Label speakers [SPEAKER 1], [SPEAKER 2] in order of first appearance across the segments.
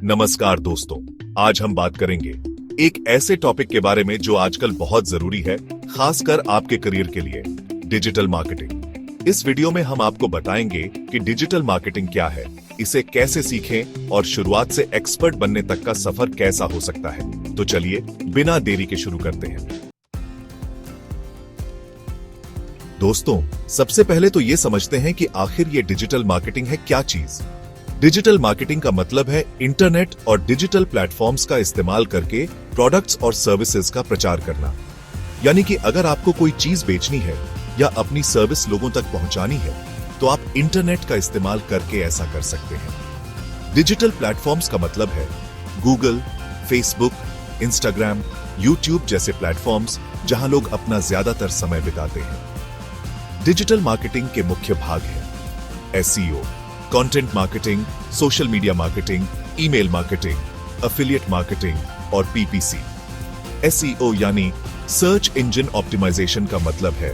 [SPEAKER 1] नमस्कार दोस्तों, आज हम बात करेंगे एक ऐसे टॉपिक के बारे में जो आजकल बहुत जरूरी है, खासकर आपके करियर के लिए, डिजिटल मार्केटिंग। इस वीडियो में हम आपको बताएंगे कि डिजिटल मार्केटिंग क्या है, इसे कैसे सीखें और शुरुआत से एक्सपर्ट बनने तक का सफर कैसा हो सकता है। तो चलिए बिना देरी के शुरू करते हैं। दोस्तों, सबसे पहले तो ये समझते हैं कि आखिर ये डिजिटल मार्केटिंग है क्या चीज। डिजिटल मार्केटिंग का मतलब है इंटरनेट और डिजिटल प्लेटफॉर्म्स का इस्तेमाल करके प्रोडक्ट्स और सर्विसेज का प्रचार करना। यानी कि अगर आपको कोई चीज बेचनी है या अपनी सर्विस लोगों तक पहुंचानी है तो आप इंटरनेट का इस्तेमाल करके ऐसा कर सकते हैं। डिजिटल प्लेटफॉर्म्स का मतलब है गूगल, फेसबुक, इंस्टाग्राम, यूट्यूब जैसे प्लेटफॉर्म्स जहां लोग अपना ज्यादातर समय बिताते हैं। डिजिटल मार्केटिंग के मुख्य भाग हैं SEO, content marketing, social media marketing, email marketing, affiliate marketing और पीपीसी। एसईओ यानी सर्च इंजन ऑप्टिमाइजेशन का मतलब है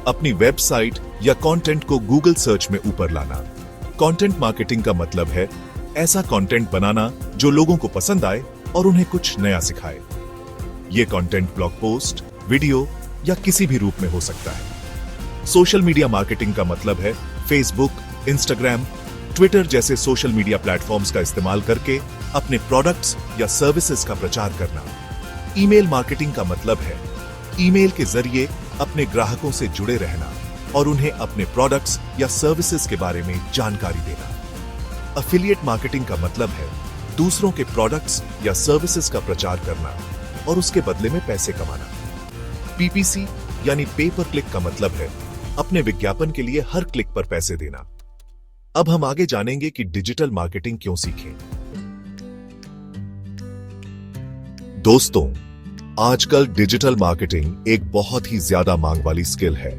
[SPEAKER 1] अपनी वेबसाइट या कंटेंट को गूगल सर्च में ऊपर लाना। कंटेंट मार्केटिंग का मतलब है ऐसा कंटेंट बनाना जो लोगों को पसंद आए और उन्हें कुछ नया सिखाए। ये कंटेंट ब्लॉग पोस्ट, वीडियो या किसी भी रूप में हो सकता है। सोशल मीडिया मार्केटिंग का मतलब है फेसबुक, इंस्टाग्राम, ट्विटर जैसे सोशल मीडिया प्लेटफॉर्म्स का इस्तेमाल करके अपने प्रोडक्ट्स या सर्विसेज का प्रचार करना। ईमेल मार्केटिंग का मतलब है ईमेल के जरिए अपने ग्राहकों से जुड़े रहना और उन्हें अपने प्रोडक्ट्स या सर्विसेज के बारे में जानकारी देना। एफिलिएट मार्केटिंग का मतलब है दूसरों के प्रोडक्ट्स या सर्विसेज का प्रचार करना और उसके बदले में पैसे कमाना। पीपीसी यानी पे पर क्लिक का मतलब है अपने विज्ञापन के लिए हर क्लिक पर पैसे देना। अब हम आगे जानेंगे कि डिजिटल मार्केटिंग क्यों सीखें। दोस्तों, आजकल डिजिटल मार्केटिंग एक बहुत ही ज्यादा मांग वाली स्किल है।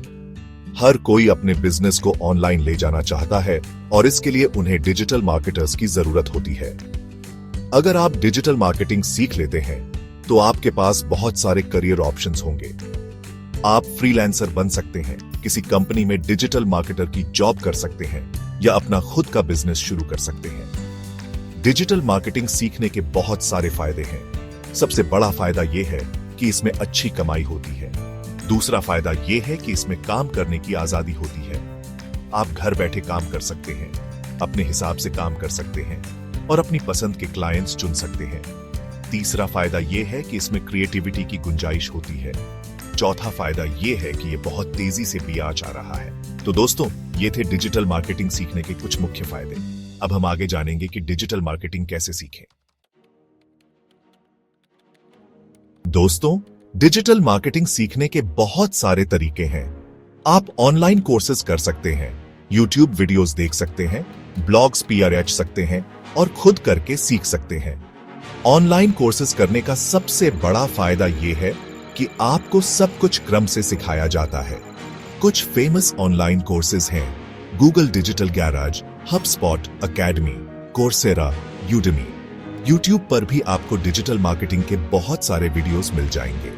[SPEAKER 1] हर कोई अपने बिजनेस को ऑनलाइन ले जाना चाहता है और इसके लिए उन्हें डिजिटल मार्केटर्स की जरूरत होती है। अगर आप डिजिटल मार्केटिंग सीख लेते हैं तो आपके पास बहुत सारे करियर ऑप्शंस होंगे। आप फ्रीलांसर बन सकते हैं, किसी कंपनी में डिजिटल मार्केटर की जॉब कर सकते हैं या अपना खुद का बिजनेस शुरू कर सकते हैं। डिजिटल मार्केटिंग सीखने के बहुत सारे फायदे हैं। सबसे बड़ा फायदा यह है कि इसमें अच्छी कमाई होती है। दूसरा फायदा यह है कि इसमें काम करने की आजादी होती है। आप घर बैठे काम कर सकते हैं, अपने हिसाब से काम कर सकते हैं और अपनी पसंद के क्लाइंट्स चुन सकते हैं। तीसरा फायदा यह है कि इसमें क्रिएटिविटी की गुंजाइश होती है। चौथा फायदा यह है कि यह बहुत तेजी से भी आ रहा है। तो दोस्तों, ये थे डिजिटल मार्केटिंग सीखने के कुछ मुख्य फायदे। अब हम आगे जानेंगे कि डिजिटल मार्केटिंग कैसे सीखें। दोस्तों, डिजिटल मार्केटिंग सीखने के बहुत सारे तरीके हैं। आप ऑनलाइन कोर्सेज कर सकते हैं, यूट्यूब वीडियोस देख सकते हैं, ब्लॉग्स पीआरएच सकते हैं और खुद करके सीख सकते हैं। ऑनलाइन कोर्सेज करने का सबसे बड़ा फायदा यह है कि आपको सब कुछ क्रम से सिखाया जाता है। कुछ फेमस ऑनलाइन कोर्सेज हैं Google digital garage, HubSpot academy, Coursera, Udemy. YouTube पर भी आपको डिजिटल मार्केटिंग के बहुत सारे वीडियोस मिल जाएंगे।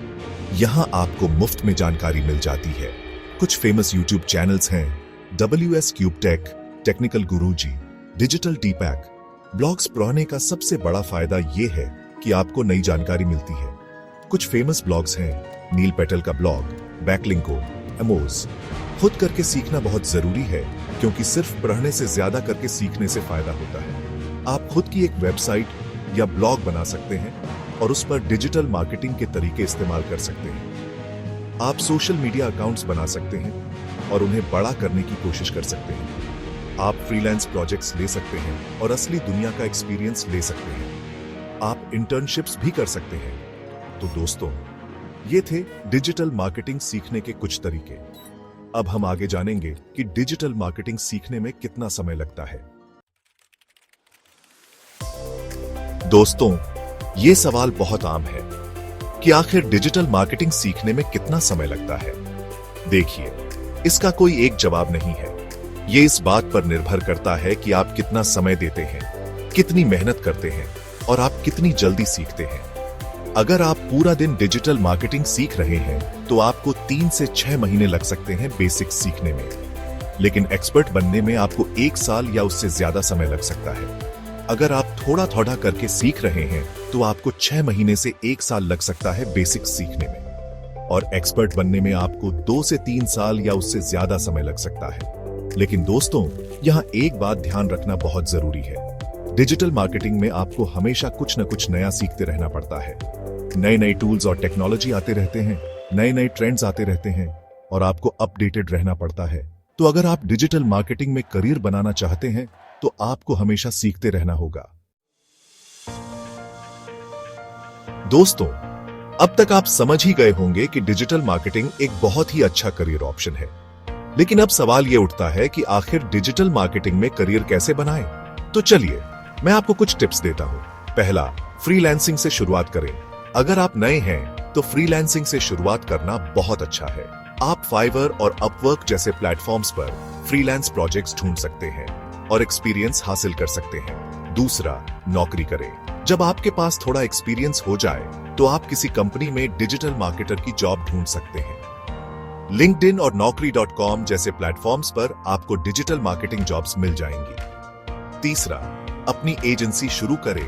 [SPEAKER 1] यहां आपको मुफ्त में जानकारी मिल जाती है। कुछ फेमस यूट्यूब चैनल्स हैं WS क्यूब टेक, टेक्निकल गुरुजी, डिजिटल डीपैक। ब्लॉग्स पढ़ने का सबसे बड़ा फायदा यह है कि आपको नई जानकारी मिलती है। कुछ फेमस ब्लॉग्स हैं नील पेटल का ब्लॉग, बैकलिंको, एमोज। खुद करके सीखना बहुत जरूरी है क्योंकि सिर्फ पढ़ने से ज्यादा करके सीखने से फायदा होता है। आप खुद की एक वेबसाइट या ब्लॉग बना सकते हैं और उस पर डिजिटल मार्केटिंग के तरीके इस्तेमाल कर सकते हैं। आप सोशल मीडिया अकाउंट्स बना सकते हैं और उन्हें बड़ा करने की कोशिश कर सकते हैं। आप फ्रीलांस प्रोजेक्ट्स ले सकते हैं और असली दुनिया का एक्सपीरियंस ले सकते हैं। आप इंटर्नशिप्स भी कर सकते हैं। तो दोस्तों, ये थे डिजिटल मार्केटिंग सीखने के कुछ तरीके। अब हम आगे जानेंगे कि डिजिटल मार्केटिंग सीखने में कितना समय लगता है। दोस्तों, ये सवाल बहुत आम है कि आखिर डिजिटल मार्केटिंग सीखने में कितना समय लगता है। देखिए, इसका कोई एक जवाब नहीं है। ये इस बात पर निर्भर करता है कि आप कितना समय देते हैं, कितनी मेहनत करते हैं और आप कितनी जल्दी सीखते हैं। अगर आप पूरा दिन डिजिटल मार्केटिंग सीख रहे हैं तो आपको 3 से 6 महीने लग सकते हैं बेसिक्स सीखने में। लेकिन एक्सपर्ट बनने में आपको 1 साल या उससे ज्यादा समय लग सकता है। अगर आप थोड़ा थोड़ा करके सीख रहे हैं तो आपको 6 महीने से 1 साल लग सकता है बेसिक सीखने में, और एक्सपर्ट बनने में आपको 2 से 3 साल या उससे ज्यादा समय लग सकता है। लेकिन दोस्तों, यहाँ एक बात ध्यान रखना बहुत जरूरी है। डिजिटल मार्केटिंग में आपको हमेशा कुछ न कुछ नया सीखते रहना पड़ता है। नए नए टूल्स और टेक्नोलॉजी आते रहते हैं, नए नए ट्रेंड्स आते रहते हैं, और आपको अपडेटेड रहना पड़ता है। तो अगर आप डिजिटल मार्केटिंग में करियर बनाना चाहते हैं तो आपको हमेशा सीखते रहना होगा। दोस्तों, अब तक आप समझ ही गए होंगे कि डिजिटल मार्केटिंग एक बहुत ही अच्छा करियर ऑप्शन है। लेकिन अब सवाल यह उठता है कि आखिर डिजिटल मार्केटिंग में करियर कैसे बनाएं? तो चलिए मैं आपको कुछ टिप्स देता हूं। पहला, फ्रीलांसिंग से शुरुआत करें। अगर आप नए हैं तो फ्रीलांसिंग से शुरुआत करना बहुत अच्छा है। आप फाइवर और अपवर्क जैसे प्लेटफॉर्म्स पर फ्रीलांस प्रोजेक्ट्स ढूंढ सकते हैं और एक्सपीरियंस हासिल कर सकते हैं। दूसरा, नौकरी करें। जब आपके पास थोड़ा एक्सपीरियंस हो जाए तो आप किसी कंपनी में डिजिटल मार्केटर की जॉब ढूंढ सकते हैं। लिंक्डइन और naukri.com जैसे प्लेटफॉर्म्स पर आपको डिजिटल मार्केटिंग जॉब्स मिल जाएंगी। तीसरा, अपनी एजेंसी शुरू करें।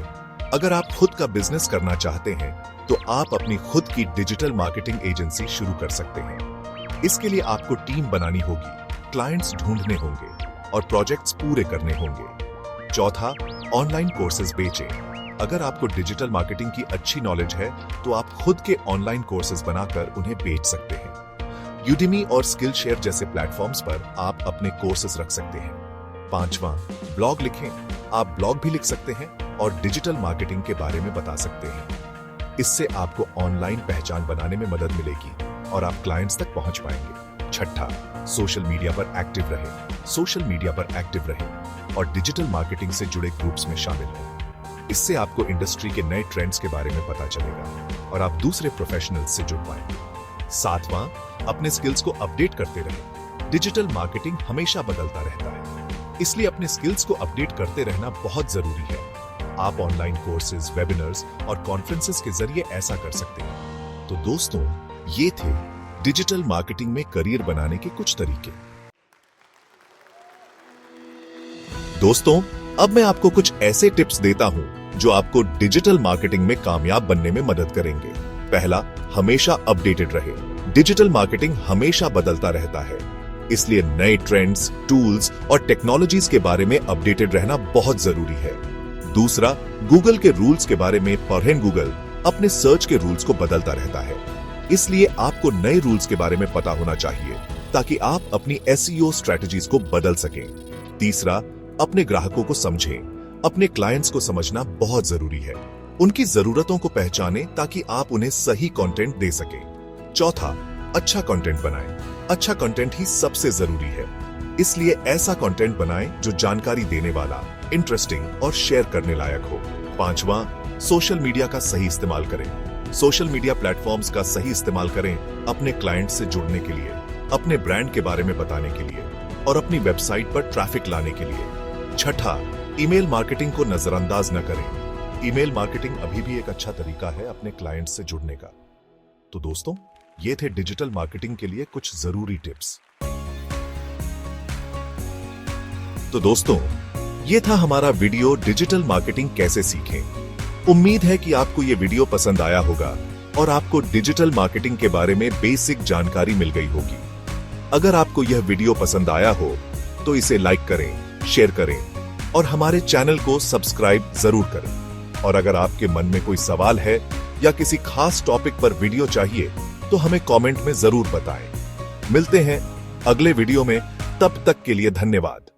[SPEAKER 1] अगर आप खुद का बिजनेस करना चाहते हैं तो आप अपनी खुद की डिजिटल मार्केटिंग एजेंसी शुरू कर सकते हैं। इसके लिए आपको टीम बनानी होगी, क्लाइंट्स ढूंढने होंगे और प्रोजेक्ट्स पूरे करने होंगे। चौथा, ऑनलाइन कोर्सेज बेचें। अगर आपको डिजिटल मार्केटिंग की अच्छी नॉलेज है तो आप खुद के ऑनलाइन कोर्सेज बनाकर उन्हें बेच सकते हैं। यूडेमी और स्किल शेयर जैसे प्लेटफॉर्म्स पर आप अपने कोर्सेज रख सकते हैं। पांचवा, ब्लॉग लिखें। आप ब्लॉग भी लिख सकते हैं और डिजिटल मार्केटिंग के बारे में बता सकते हैं। इससे आपको ऑनलाइन पहचान बनाने में मदद मिलेगी और आप क्लाइंट्स तक पहुंच पाएंगे। छठा, सोशल मीडिया पर एक्टिव रहें। सोशल मीडिया पर एक्टिव रहें और डिजिटल मार्केटिंग से जुड़े ग्रुप्स में शामिल हों। इससे आपको इंडस्ट्री के नए ट्रेंड्स के बारे में पता चलेगा और आप दूसरे प्रोफेशनल्स से जुड़ पाएंगे। सातवां, अपने स्किल्स को अपडेट करते रहें। डिजिटल मार्केटिंग हमेशा बदलता रहता है, इसलिए अपने स्किल्स को अपडेट करते रहना बहुत जरूरी है। आप ऑनलाइन कोर्सेज, वेबिनार्स और कॉन्फ्रेंसेस के जरिए ऐसा कर सकते हैं। तो दोस्तों, ये थे डिजिटल मार्केटिंग में करियर बनाने के कुछ तरीके। दोस्तों, अब मैं आपको कुछ ऐसे टिप्स देता हूं जो आपको डिजिटल मार्केटिंग में कामयाब बनने में मदद करेंगे। पहला, हमेशा अपडेटेड रहे। डिजिटल मार्केटिंग हमेशा बदलता रहता है, इसलिए नए ट्रेंड्स, टूल्स और टेक्नोलॉजीज के बारे में अपडेटेड रहना बहुत जरूरी है। दूसरा, गूगल के रूल्स के बारे में पढ़ें। गूगल अपने सर्च के रूल्स को बदलता रहता है, इसलिए आपको नए रूल्स के बारे में पता होना चाहिए ताकि आप अपनी एसईओ स्ट्रेटजीज को बदल सकें। तीसरा, अपने ग्राहकों को समझें। अपने क्लाइंट्स को समझना बहुत जरूरी है। उनकी जरूरतों को पहचानें ताकि आप उन्हें सही कंटेंट दे सकें। चौथा, अच्छा कंटेंट बनाएं। अच्छा कंटेंट ही सबसे जरूरी है, इसलिए ऐसा कंटेंट बनाएं जो जानकारी देने वाला, इंटरेस्टिंग और शेयर करने लायक हो। पांचवा, सोशल मीडिया का सही इस्तेमाल करें। सोशल मीडिया प्लेटफॉर्म्स का सही इस्तेमाल करें अपने क्लाइंट से जुड़ने के लिए, अपने ब्रांड के बारे में बताने के लिए और अपनी वेबसाइट पर ट्रैफिक लाने के लिए। छठा, ईमेल मार्केटिंग को नजरअंदाज न करें। ईमेल मार्केटिंग अभी भी एक अच्छा तरीका है अपने क्लाइंट से जुड़ने का। तो दोस्तों, ये थे डिजिटल मार्केटिंग के लिए कुछ जरूरी टिप्स। तो दोस्तों, ये था हमारा वीडियो डिजिटल मार्केटिंग कैसे सीखें। उम्मीद है कि आपको ये वीडियो पसंद आया होगा और आपको डिजिटल मार्केटिंग के बारे में बेसिक जानकारी मिल गई होगी। अगर आपको यह वीडियो पसंद आया हो तो इसे लाइक करें, शेयर करें और हमारे चैनल को सब्सक्राइब जरूर करें। और अगर आपके मन में कोई सवाल है या किसी खास टॉपिक पर वीडियो चाहिए तो हमें कमेंट में जरूर बताएं। मिलते हैं अगले वीडियो में, तब तक के लिए धन्यवाद।